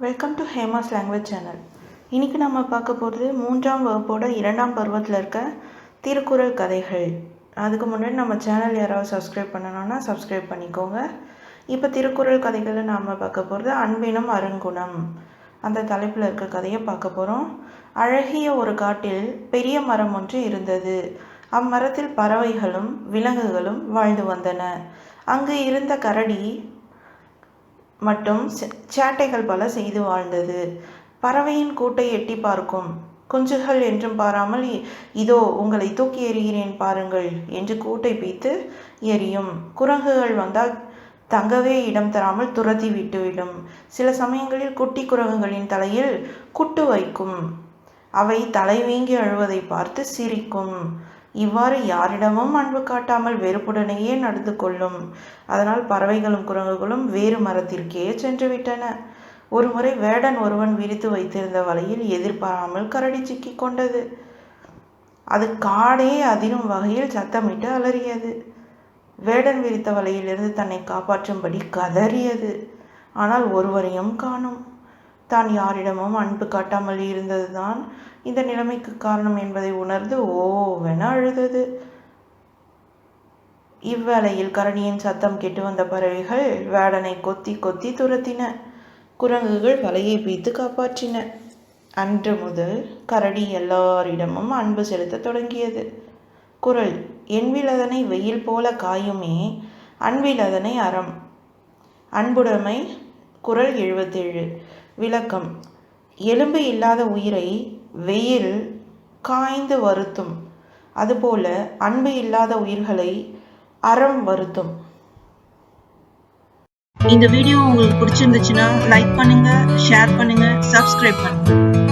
Welcome to Hema's language channel. இன்றைக்கி நம்ம பார்க்க போகிறது 3ஆம் வகுப்போட 2ஆம் பருவத்தில் இருக்க திருக்குறள் கதைகள். அதுக்கு முன்னாடி நம்ம சேனல் யாராவது சப்ஸ்கிரைப் பண்ணணுன்னா சப்ஸ்கிரைப் பண்ணிக்கோங்க. இப்போ திருக்குறள் கதைகளில் நாம் பார்க்க போகிறது அன்பினும் அருங்குணம் அந்த தலைப்பில் இருக்க கதையை பார்க்க போகிறோம். அழகிய ஒரு காட்டில் பெரிய மரம் ஒன்று இருந்தது. அம்மரத்தில் பறவைகளும் விலங்குகளும் வாழ்ந்து வந்தன. அங்கு இருந்த கரடி மட்டும் சேட்டைகள் பல செய்து வாழ்ந்தது. பறவையின் கூட்டை எட்டி பார்க்கும். குஞ்சுகள் என்றும் பாராமல், இதோ உங்களை தூக்கி எறிகிறேன் பாருங்கள் என்று கூட்டை பீத்து எறியும். குரங்குகள் வந்தால் தங்கவே இடம் தராமல் துரத்தி விட்டுவிடும். சில சமயங்களில் குட்டி குரங்குகளின் தலையில் குட்டு வைக்கும். அவை தலை வீங்கி அழுவதை பார்த்து சிரிக்கும். இவ்வாறு யாரிடமும் அன்பு காட்டாமல் வெறுப்புடனேயே நடந்து கொள்ளும். அதனால் பறவைகளும் குரங்குகளும் வேறு மரத்திற்கே சென்று விட்டன. ஒருமுறை வேடன் ஒருவன் விரித்து வைத்திருந்த வலையில் எதிர்பாராமல் கரடி சிக்கி கொண்டது. அது காடே அதிரும் வகையில் சத்தமிட்டு அலறியது. வேடன் விரித்த வலையிலிருந்து தன்னை காப்பாற்றும்படி கதறியது. ஆனால் ஒருவரையும் காணும். தான் யாரிடமும் அன்பு காட்டாமல் இருந்ததுதான் இந்த நிலைமைக்கு காரணம் என்பதை உணர்ந்து ஓவென அழுதது. இவ்வேளையில் கரடியின் சத்தம் கேட்டு வந்த பறவைகள் வேடனை கொத்தி கொத்தி துரத்தின. குரங்குகள் வலையை பீத்து காப்பாற்றின. அன்று முதல் கரடி எல்லாரிடமும் அன்பு செலுத்த தொடங்கியது. குறள்: என்பிலதனை வெயில் போல காயுமே, அன்பிலதனை அறம். அன்புடைமை. குறள் 77. விளக்கம்: எலும்பு இல்லாத உயிரை வெயில் காய்ந்து வருத்தும். அதுபோல அன்பு இல்லாத உயிர்களை அறம் வருத்தும். இந்த வீடியோ உங்களுக்கு பிடிச்சிருந்துச்சுன்னா லைக் பண்ணுங்க, ஷேர் பண்ணுங்க, சப்ஸ்கிரைப் பண்ணுங்க.